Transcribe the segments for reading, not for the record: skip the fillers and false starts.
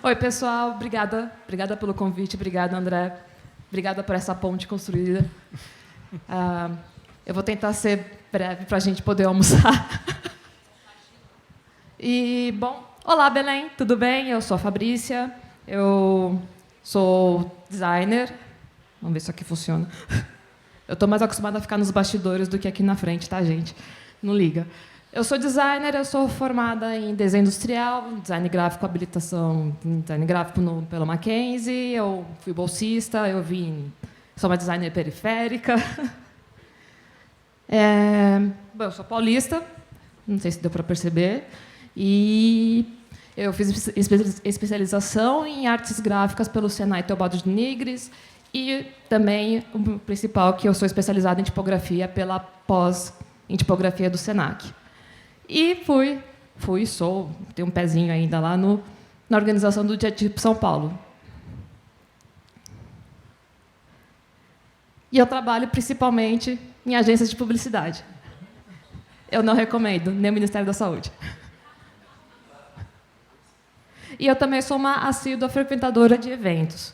Oi, pessoal. Obrigada pelo convite. Obrigada, André. Obrigada por essa ponte construída. Eu vou tentar ser breve para a gente poder almoçar. E, bom, olá, Belém. Tudo bem? Eu sou a Fabrícia. Eu sou designer. Vamos ver se isso aqui funciona. Eu estou mais acostumada a ficar nos bastidores do que aqui na frente, tá, gente? Não liga. Eu sou designer, eu sou formada em desenho industrial, design gráfico, habilitação em design gráfico pelo Mackenzie, eu fui bolsista, sou uma designer periférica. Bom, eu sou paulista, não sei se deu para perceber, e eu fiz especialização em artes gráficas pelo Senai Teobaldo de Nigres, e também, o principal, que eu sou especializada em tipografia pela pós em tipografia do Senac. E tenho um pezinho ainda lá na organização do Diatipo São Paulo. E eu trabalho principalmente em agências de publicidade. Eu não recomendo, nem o Ministério da Saúde. E eu também sou uma assídua frequentadora de eventos.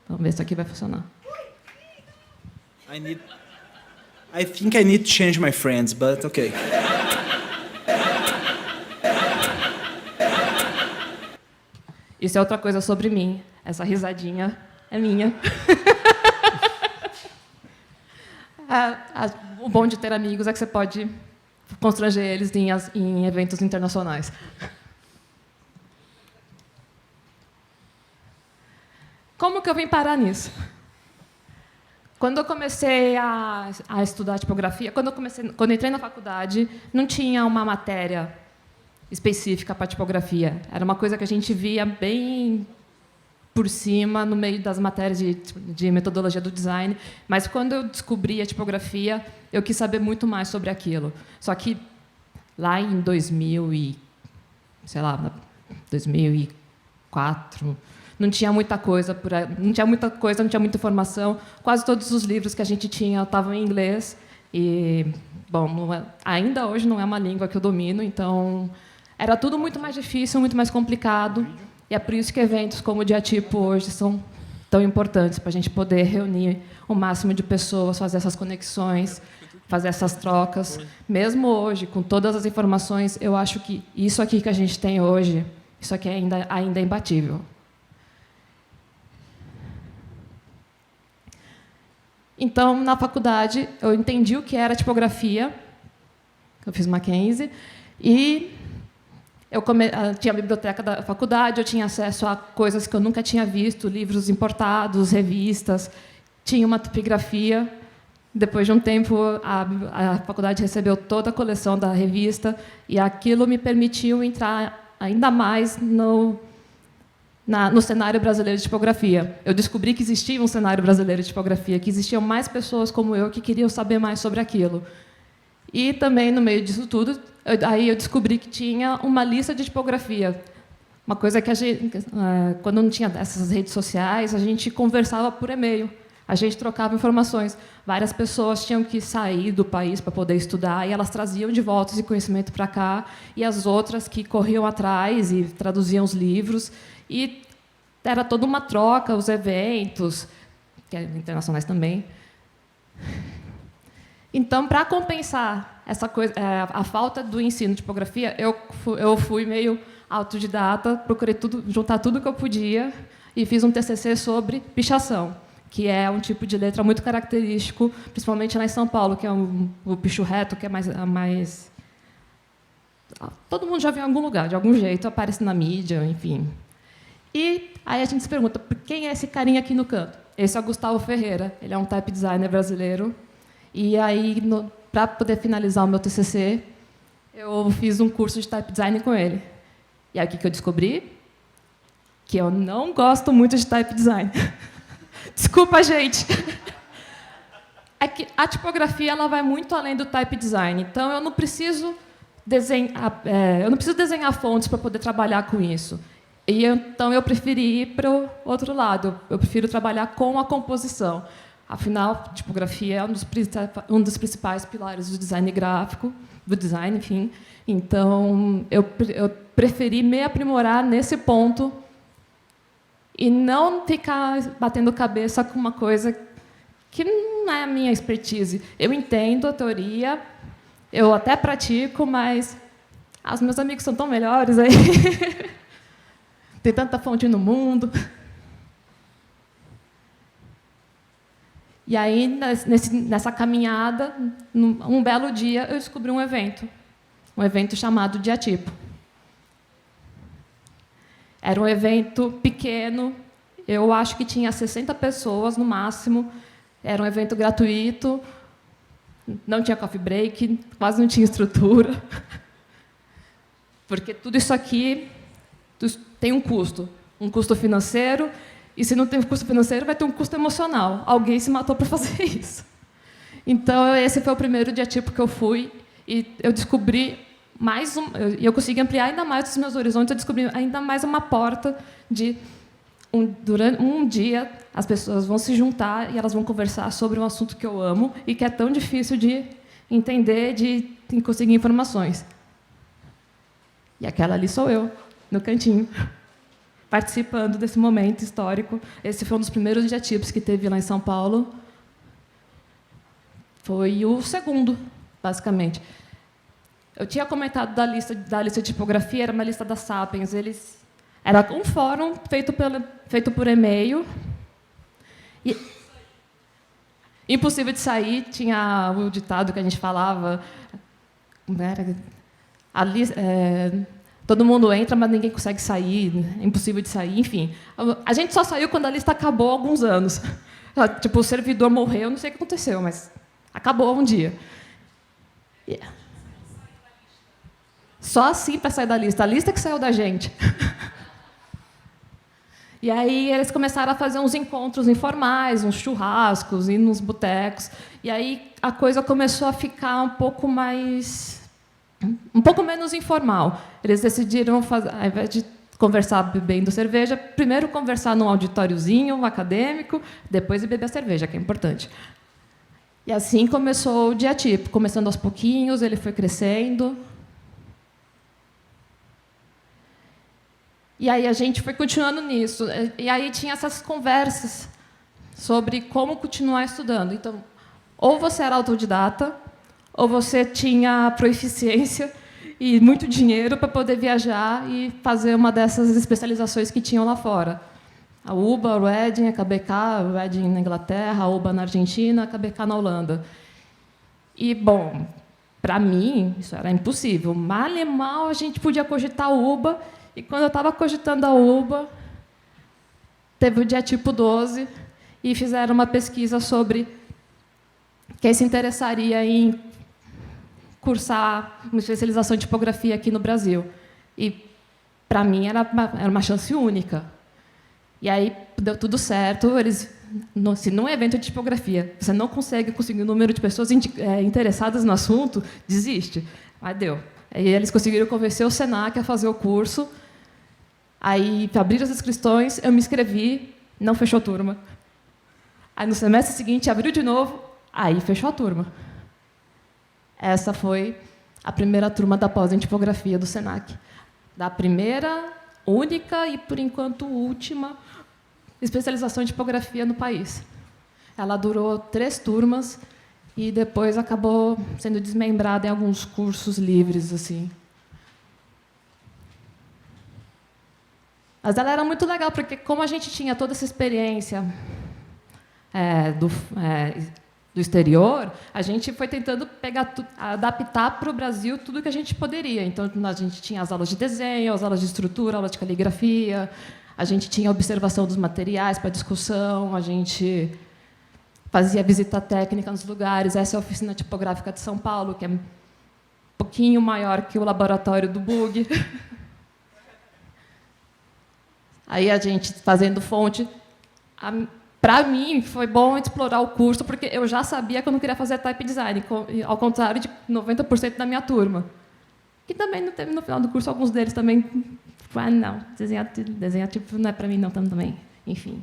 Vamos ver se isso aqui vai funcionar. I think I need to change my friends, but okay. Isso é outra coisa sobre mim. Essa risadinha é minha. O bom de ter amigos é que você pode constranger eles em eventos internacionais. Como que eu vim parar nisso? Quando eu comecei a estudar tipografia, quando eu entrei na faculdade, não tinha uma matéria específica para tipografia. Era uma coisa que a gente via bem por cima, no meio das matérias de metodologia do design. Mas, quando eu descobri a tipografia, eu quis saber muito mais sobre aquilo. Só que, lá em 2004... não tinha muita coisa, não tinha muita informação. Quase todos os livros que a gente tinha estavam em inglês. E, bom, ainda hoje não é uma língua que eu domino, então era tudo muito mais difícil, muito mais complicado. E é por isso que eventos como o Diatipo hoje são tão importantes, para a gente poder reunir o máximo de pessoas, fazer essas conexões, fazer essas trocas. Mesmo hoje, com todas as informações, eu acho que isso aqui que a gente tem hoje, isso aqui ainda é imbatível. Então, na faculdade, eu entendi o que era tipografia. Eu fiz Mackenzie. E eu tinha a biblioteca da faculdade, eu tinha acesso a coisas que eu nunca tinha visto, livros importados, revistas. Tinha uma tipografia. Depois de um tempo, a faculdade recebeu toda a coleção da revista, e aquilo me permitiu entrar ainda mais no cenário brasileiro de tipografia. Eu descobri que existia um cenário brasileiro de tipografia, que existiam mais pessoas como eu que queriam saber mais sobre aquilo. E também, no meio disso tudo, eu descobri que tinha uma lista de tipografia. Uma coisa que quando não tinha essas redes sociais, a gente conversava por e-mail. A gente trocava informações. Várias pessoas tinham que sair do país para poder estudar, e elas traziam de volta esse conhecimento para cá, e as outras que corriam atrás e traduziam os livros. E era toda uma troca, os eventos, que eram internacionais também. Então, para compensar essa coisa, a falta do ensino de tipografia, eu fui meio autodidata, procurei juntar tudo que eu podia e fiz um TCC sobre pichação, que é um tipo de letra muito característico, principalmente lá em São Paulo, que é o picho reto, que é mais... Todo mundo já viu em algum lugar, de algum jeito, aparece na mídia, enfim. E aí a gente se pergunta, quem é esse carinha aqui no canto? Esse é o Gustavo Ferreira, ele é um type designer brasileiro. E aí, para poder finalizar o meu TCC, eu fiz um curso de type design com ele. E aí o que eu descobri? Que eu não gosto muito de type design. Desculpa, gente. É que a tipografia ela vai muito além do type design. Então, eu não preciso desenhar fontes para poder trabalhar com isso. Então, eu preferi ir para o outro lado. Eu prefiro trabalhar com a composição. Afinal, a tipografia é um dos principais pilares do design gráfico, do design, enfim. Então, eu preferi me aprimorar nesse ponto e não ficar batendo cabeça com uma coisa que não é a minha expertise. Eu entendo a teoria, eu até pratico, mas os meus amigos são tão melhores aí. Tem tanta fonte no mundo. E aí, nessa caminhada, um belo dia, eu descobri um evento chamado Diatipo. Era um evento pequeno, eu acho que tinha 60 pessoas no máximo, era um evento gratuito, não tinha coffee break, quase não tinha estrutura, porque tudo isso aqui tem um custo financeiro, e se não tem um custo financeiro, vai ter um custo emocional. Alguém se matou para fazer isso. Então, esse foi o primeiro Diatipo que eu fui, e eu descobri eu consegui ampliar ainda mais os meus horizontes, eu descobri ainda mais uma porta de durante um dia as pessoas vão se juntar e elas vão conversar sobre um assunto que eu amo e que é tão difícil de entender, de conseguir informações. E aquela ali sou eu, no cantinho, participando desse momento histórico. Esse foi um dos primeiros Diatipos que teve lá em São Paulo. Foi o segundo, basicamente. Eu tinha comentado da lista de tipografia, era uma lista da Sapiens. Era um fórum feito por e-mail. E, impossível de sair, tinha o ditado que a gente falava. Todo mundo entra, mas ninguém consegue sair, é impossível de sair, enfim. A gente só saiu quando a lista acabou há alguns anos. Tipo, o servidor morreu, não sei o que aconteceu, mas acabou um dia. Yeah. Só assim para sair da lista. A lista que saiu da gente. E aí eles começaram a fazer uns encontros informais, uns churrascos, ir nos botecos. E aí a coisa começou a ficar um pouco menos informal. Eles decidiram, ao invés de conversar bebendo cerveja, primeiro conversar num auditóriozinho acadêmico, depois beber a cerveja, que é importante. E assim começou o Diatipo, começando aos pouquinhos, ele foi crescendo. E aí a gente foi continuando nisso. E aí tinha essas conversas sobre como continuar estudando. Então, ou você era autodidata, ou você tinha proficiência e muito dinheiro para poder viajar e fazer uma dessas especializações que tinham lá fora. A UBA, a Reading, a KBK, a Reading na Inglaterra, a UBA na Argentina, a KBK na Holanda. E, bom, para mim, isso era impossível. Mal e mal a gente podia cogitar a UBA, e quando eu estava cogitando a UBA, teve o Diatipo 12 e fizeram uma pesquisa sobre quem se interessaria em cursar uma especialização em tipografia aqui no Brasil. E, para mim, era uma chance única. E aí deu tudo certo. Se num evento de tipografia você não conseguir um número de pessoas interessadas no assunto, desiste. Mas deu. Aí eles conseguiram convencer o Senac a fazer o curso. Aí abriram as inscrições, eu me inscrevi, não fechou a turma. Aí no semestre seguinte abriu de novo, aí fechou a turma. Essa foi a primeira turma da pós em tipografia do Senac. Da primeira, única e, por enquanto, última especialização em tipografia no país. Ela durou 3 turmas e depois acabou sendo desmembrada em alguns cursos livres, assim. Mas ela era muito legal, porque como a gente tinha toda essa experiência do exterior, a gente foi tentando adaptar para o Brasil tudo que a gente poderia. Então, a gente tinha as aulas de desenho, as aulas de estrutura, aulas de caligrafia, a gente tinha a observação dos materiais para discussão, a gente fazia visita técnica nos lugares. Essa é a oficina tipográfica de São Paulo, que é um pouquinho maior que o laboratório do Bug. Aí a gente fazendo fonte. Para mim, foi bom explorar o curso, porque eu já sabia que eu não queria fazer type design, ao contrário de 90% da minha turma. Que também, no final do curso, alguns deles também... não, desenhar tipo não é para mim não também. Enfim.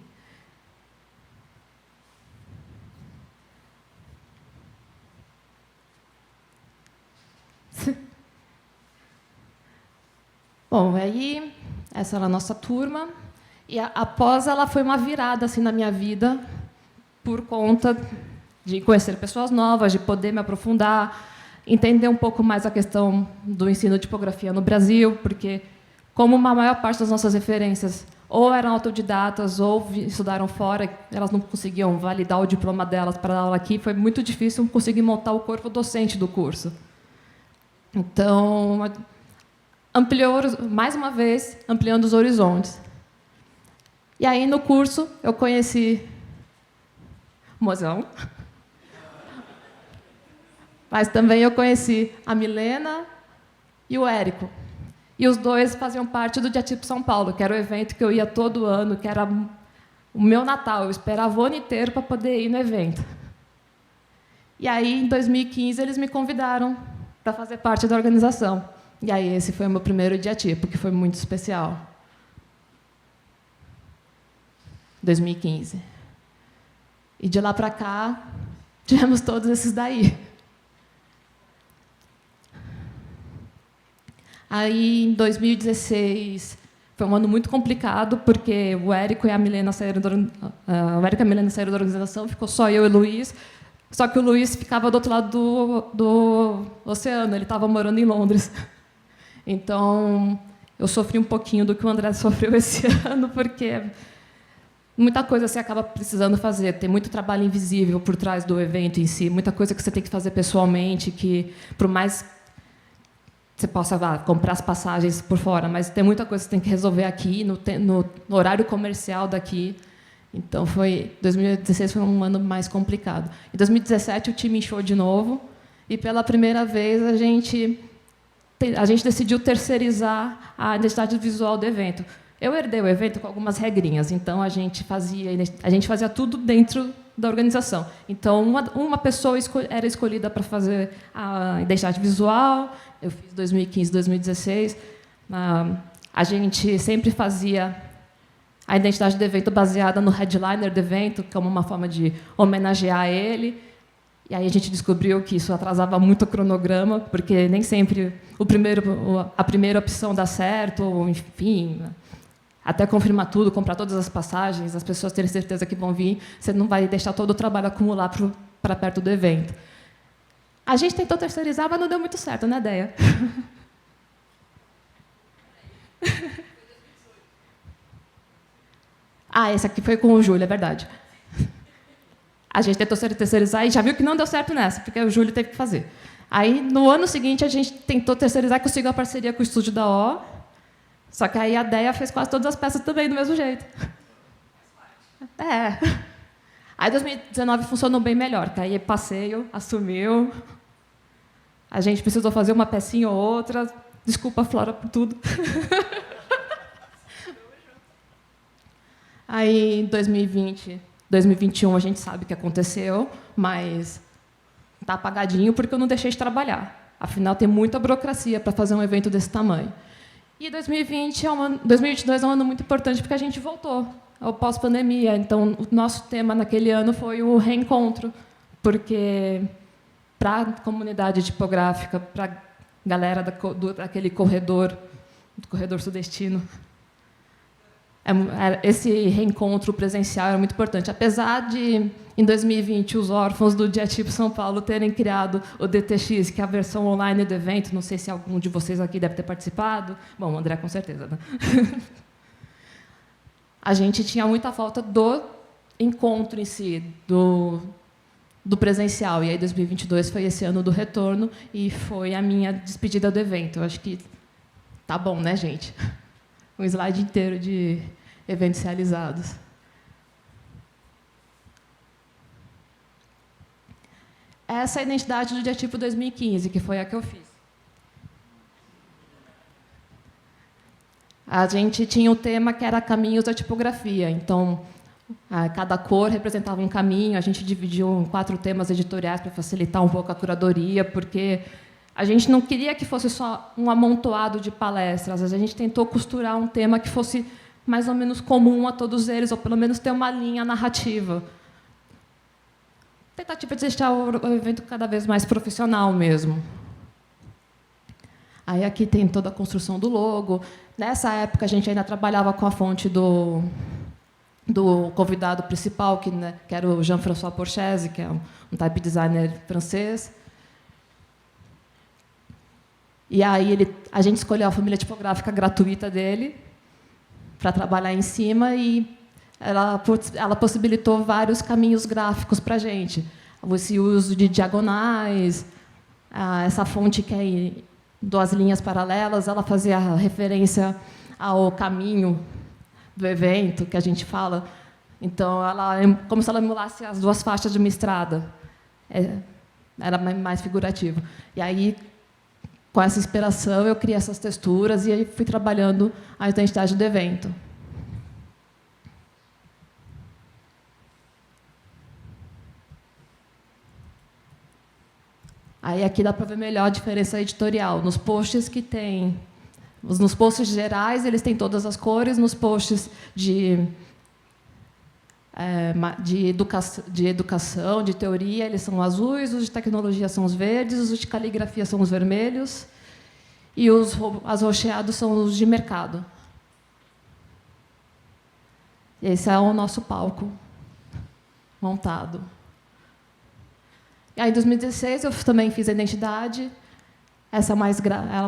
Bom, aí, essa era a nossa turma. E após ela foi uma virada assim na minha vida, por conta de conhecer pessoas novas, de poder me aprofundar, entender um pouco mais a questão do ensino de tipografia no Brasil, porque, como a maior parte das nossas referências ou eram autodidatas ou estudaram fora, elas não conseguiam validar o diploma delas para dar aula aqui, foi muito difícil conseguir montar o corpo docente do curso. Então, ampliou, mais uma vez, ampliando os horizontes. E aí, no curso, eu conheci o Mozão, mas também eu conheci a Milena e o Érico. E os dois faziam parte do Diatipo São Paulo, que era o evento que eu ia todo ano, que era o meu Natal. Eu esperava o ano inteiro para poder ir no evento. E aí, em 2015, eles me convidaram para fazer parte da organização. E aí, esse foi o meu primeiro Diatipo, que foi muito especial. 2015. E de lá para cá, tivemos todos esses daí. Aí, em 2016, foi um ano muito complicado, porque o Érico e a Milena saíram da organização, ficou só eu e o Luiz. Só que o Luiz ficava do outro lado do oceano, ele estava morando em Londres. Então, eu sofri um pouquinho do que o André sofreu esse ano, porque muita coisa você acaba precisando fazer. Tem muito trabalho invisível por trás do evento em si, muita coisa que você tem que fazer pessoalmente, que, por mais você possa comprar as passagens por fora, mas tem muita coisa que você tem que resolver aqui, no horário comercial daqui. Então, 2016 foi um ano mais complicado. Em 2017, o time inchou de novo, e, pela primeira vez, a gente decidiu terceirizar a identidade visual do evento. Eu herdei o evento com algumas regrinhas, então a gente fazia tudo dentro da organização. Então, uma pessoa era escolhida para fazer a identidade visual. Eu fiz 2015, 2016. A gente sempre fazia a identidade do evento baseada no headliner do evento, como uma forma de homenagear ele. E aí a gente descobriu que isso atrasava muito o cronograma, porque nem sempre a primeira opção dá certo, ou, enfim, até confirmar tudo, comprar todas as passagens, as pessoas terem certeza que vão vir, você não vai deixar todo o trabalho acumular para perto do evento. A gente tentou terceirizar, mas não deu muito certo, né, Deia? Esse aqui foi com o Júlio, é verdade. A gente tentou terceirizar e já viu que não deu certo nessa, porque o Júlio teve que fazer. Aí, no ano seguinte, a gente tentou terceirizar e conseguiu a parceria com o estúdio da O. Só que aí a Deia fez quase todas as peças também do mesmo jeito. Aí 2019 funcionou bem melhor, que aí passeio, assumiu. A gente precisou fazer uma pecinha ou outra. Desculpa, Flora, por tudo. Aí, em 2020, 2021, a gente sabe o que aconteceu, mas está apagadinho porque eu não deixei de trabalhar. Afinal, tem muita burocracia para fazer um evento desse tamanho. E 2022 é um ano muito importante porque a gente voltou ao pós-pandemia. Então, o nosso tema naquele ano foi o reencontro, porque, para a comunidade tipográfica, para a galera daquele corredor, do corredor sudestino, esse reencontro presencial era muito importante. Apesar de, em 2020, os órfãos do Diatipo São Paulo terem criado o DTX, que é a versão online do evento, não sei se algum de vocês aqui deve ter participado. Bom, o André, com certeza, né? A gente tinha muita falta do encontro em si, do presencial. E aí, 2022 foi esse ano do retorno e foi a minha despedida do evento. Eu acho que tá bom, né, gente? Um slide inteiro de eventos realizados. Essa é a identidade do Diatipo 2015, que foi a que eu fiz. A gente tinha um tema que era Caminhos da Tipografia. Então, cada cor representava um caminho. A gente dividiu em 4 temas editoriais para facilitar um pouco a curadoria, porque a gente não queria que fosse só um amontoado de palestras. A gente tentou costurar um tema que fosse mais ou menos comum a todos eles, ou pelo menos ter uma linha narrativa. Tentativa de deixar o evento cada vez mais profissional mesmo. Aí aqui tem toda a construção do logo. Nessa época, a gente ainda trabalhava com a fonte do convidado principal, que era o Jean-François Porchese, que é um type designer francês. E aí a gente escolheu a família tipográfica gratuita dele para trabalhar em cima, e ela possibilitou vários caminhos gráficos para a gente. Esse uso de diagonais, essa fonte que é duas linhas paralelas, ela fazia referência ao caminho do evento, que a gente fala. Então, ela é como se ela emulasse as duas faixas de uma estrada. Era mais figurativo. E aí, com essa inspiração, eu criei essas texturas e aí fui trabalhando a identidade do evento. Aí aqui dá para ver melhor a diferença editorial. Nos posts que tem, nos posts gerais, eles têm todas as cores. Nos posts de educação, de teoria, eles são azuis. Os de tecnologia são os verdes. Os de caligrafia são os vermelhos. E os arroxeados são os de mercado. Esse é o nosso palco montado. E aí, em 2016, eu também fiz a identidade. Essa é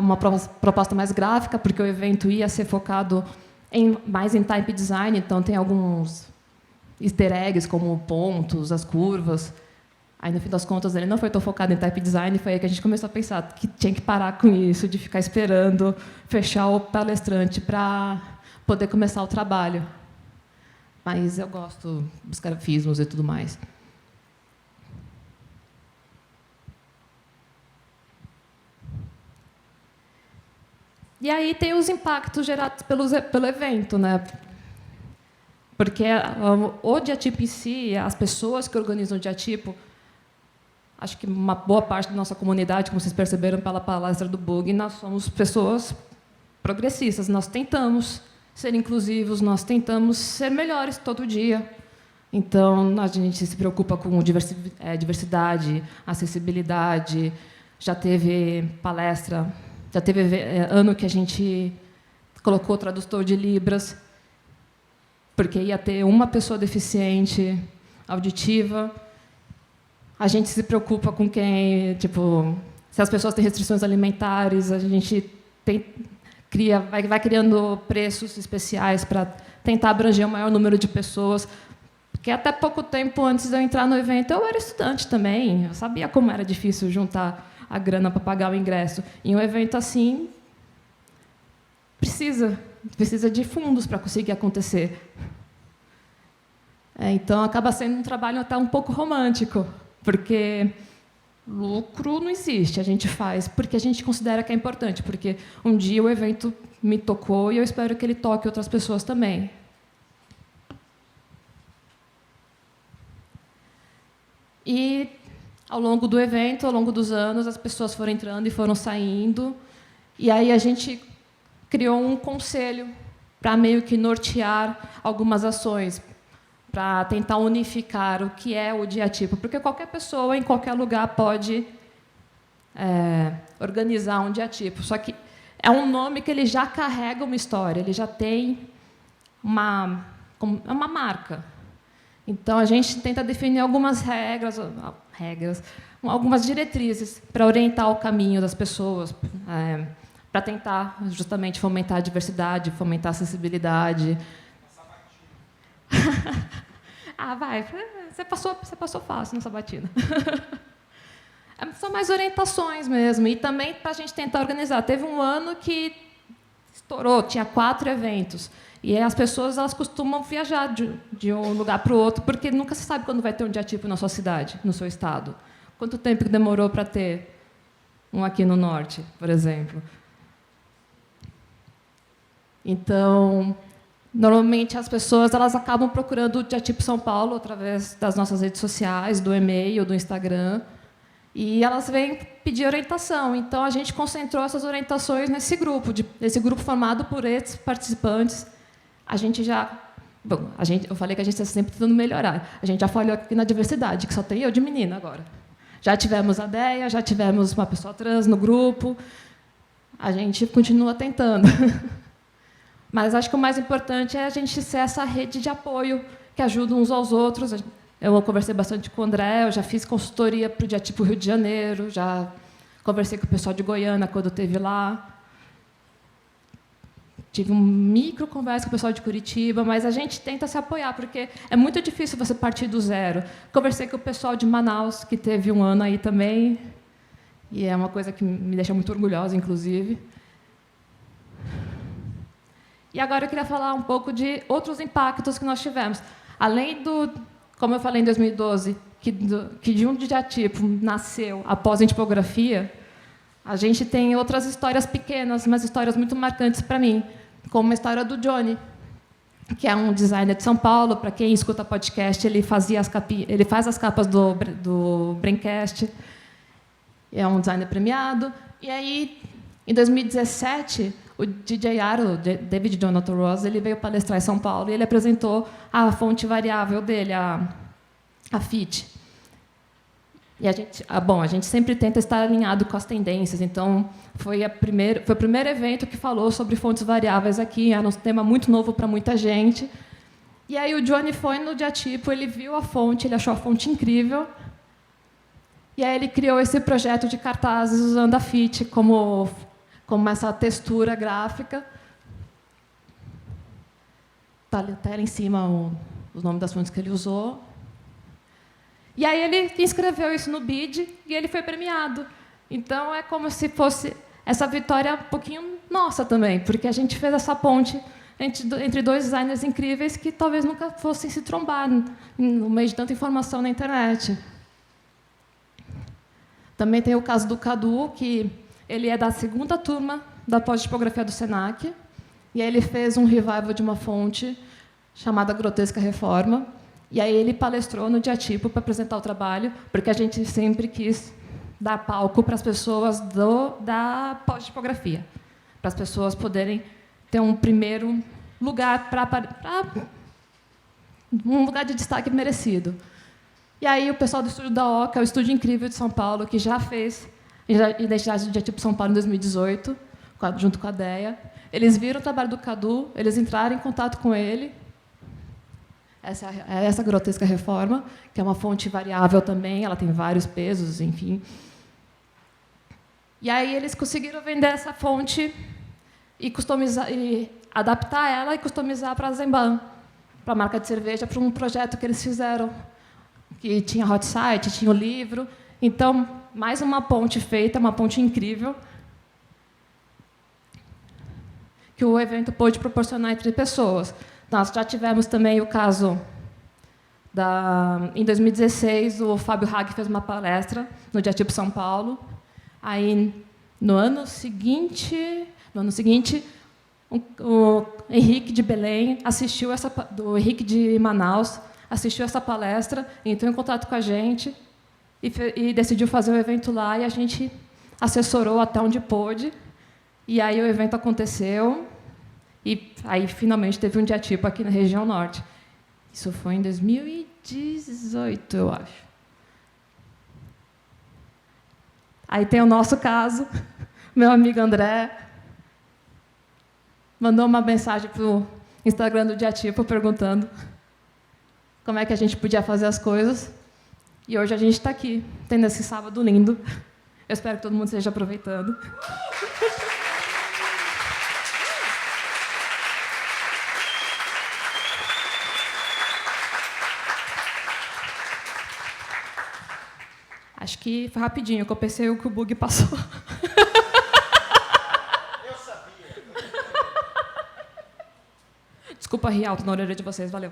uma proposta mais gráfica, porque o evento ia ser focado mais em type design, então tem alguns easter eggs, como pontos, as curvas. Aí, no fim das contas, ele não foi tão focado em type design, foi aí que a gente começou a pensar que tinha que parar com isso, de ficar esperando fechar o palestrante para poder começar o trabalho. Mas eu gosto dos grafismos e tudo mais. E aí tem os impactos gerados pelo evento, né? Porque o diatipo em si, as pessoas que organizam o diatipo, acho que uma boa parte da nossa comunidade, como vocês perceberam pela palestra do Bug, nós somos pessoas progressistas. Nós tentamos ser inclusivos, nós tentamos ser melhores todo dia. Então, a gente se preocupa com diversidade, acessibilidade. Já teve palestra, já teve ano que a gente colocou tradutor de Libras, porque ia ter uma pessoa deficiente auditiva. A gente se preocupa com quem, tipo, se as pessoas têm restrições alimentares, a gente vai criando preços especiais para tentar abranger o maior número de pessoas. Porque até pouco tempo antes de eu entrar no evento, eu era estudante também. Eu sabia como era difícil juntar a grana para pagar o ingresso. E um evento assim precisa de fundos para conseguir acontecer. Então, acaba sendo um trabalho até um pouco romântico, porque lucro não existe, a gente faz porque a gente considera que é importante, porque um dia o evento me tocou e eu espero que ele toque outras pessoas também. E, ao longo do evento, ao longo dos anos, as pessoas foram entrando e foram saindo, e aí a gente criou um conselho para meio que nortear algumas ações, para tentar unificar o que é o diatipo, porque qualquer pessoa, em qualquer lugar, pode organizar um diatipo. Só que é um nome que ele já carrega uma história, ele já tem uma marca. Então, a gente tenta definir algumas regras, algumas diretrizes para orientar o caminho das pessoas, para tentar justamente fomentar a diversidade, fomentar a acessibilidade. Vai, você passou fácil na sabatina. São mais orientações mesmo, e também para a gente tentar organizar. Teve um ano que estourou, tinha 4 eventos. E as pessoas elas costumam viajar de um lugar para o outro, porque nunca se sabe quando vai ter um diatipo na sua cidade, no seu estado. Quanto tempo que demorou para ter um aqui no norte, por exemplo? Então, normalmente as pessoas elas acabam procurando o Diatipo São Paulo através das nossas redes sociais, do e-mail, do Instagram, e elas vêm pedir orientação. Então, a gente concentrou essas orientações nesse grupo formado por esses participantes. A gente já... Bom, eu falei que a gente está sempre tentando melhorar. A gente já falhou aqui na diversidade, que só tem eu de menina agora. Já tivemos a Deia, já tivemos uma pessoa trans no grupo. a gente continua tentando. Mas acho que o mais importante é a gente ser essa rede de apoio que ajuda uns aos outros. Eu conversei bastante com o André, eu já fiz consultoria para o Diatipo Rio de Janeiro, já conversei com o pessoal de Goiânia quando eu esteve lá. Tive uma micro conversa com o pessoal de Curitiba, mas a gente tenta se apoiar, porque é muito difícil você partir do zero. Conversei com o pessoal de Manaus, que teve um ano aí também, e é uma coisa que me deixa muito orgulhosa, inclusive. E agora eu queria falar um pouco de outros impactos que nós tivemos. Além do, como eu falei em 2012, que de um Diatipo nasceu após a tipografia, a gente tem outras histórias pequenas, mas histórias muito marcantes para mim, como a história do Johnny, que é um designer de São Paulo. Para quem escuta podcast, ele faz as capas do Braincast, é um designer premiado. E aí, em 2017, o DJ Aro, o David Jonathan Ross, ele veio palestrar em São Paulo e ele apresentou a fonte variável dele, a FIT. E a gente sempre tenta estar alinhado com as tendências. Então, foi o primeiro evento que falou sobre fontes variáveis aqui. Era um tema muito novo para muita gente. E aí o Johnny foi no Diatipo, ele viu a fonte, ele achou a fonte incrível. E aí ele criou esse projeto de cartazes usando a FIT como essa textura gráfica. Está ali em cima o nome das fontes que ele usou. E aí ele inscreveu isso no BID e ele foi premiado. Então, é como se fosse essa vitória um pouquinho nossa também, porque a gente fez essa ponte entre dois designers incríveis que talvez nunca fossem se trombar no meio de tanta informação na internet. Também tem o caso do Cadu, que ele é da segunda turma da pós-tipografia do Senac, e aí ele fez um revival de uma fonte chamada Grotesca Reforma. E aí ele palestrou no Diatipo para apresentar o trabalho, porque a gente sempre quis dar palco para as pessoas da pós-tipografia, para as pessoas poderem ter um primeiro lugar, um lugar de destaque merecido. E aí o pessoal do Estúdio da Oca, o Estúdio Incrível de São Paulo, que já fez Identidade do Diatipo São Paulo em 2018, junto com a DEA, eles viram o trabalho do Cadu, eles entraram em contato com ele. Essa Grotesca Reforma, que é uma fonte variável também, ela tem vários pesos, enfim. E aí eles conseguiram vender essa fonte e adaptar ela e customizar para a Zemban, para a marca de cerveja, para um projeto que eles fizeram, que tinha hot site, tinha o livro. Então, mais uma ponte feita, uma ponte incrível, que o evento pôde proporcionar entre pessoas. Nós já tivemos também o caso em 2016, o Fábio Hag fez uma palestra no Diatipo São Paulo. Aí, no ano seguinte, o Henrique de Belém do Henrique de Manaus assistiu essa palestra, entrou em contato com a gente e decidiu fazer o evento lá, e a gente assessorou até onde pôde. E aí o evento aconteceu. E aí, finalmente, teve um Diatipo aqui na região norte. Isso foi em 2018, eu acho. Aí tem o nosso caso. Meu amigo André mandou uma mensagem para o Instagram do Diatipo perguntando como é que a gente podia fazer as coisas. E hoje a gente está aqui, tendo esse sábado lindo. Eu espero que todo mundo esteja aproveitando. Acho que foi rapidinho, que eu pensei que o bug passou. Eu sabia. Desculpa rir alto na orelha de vocês, valeu.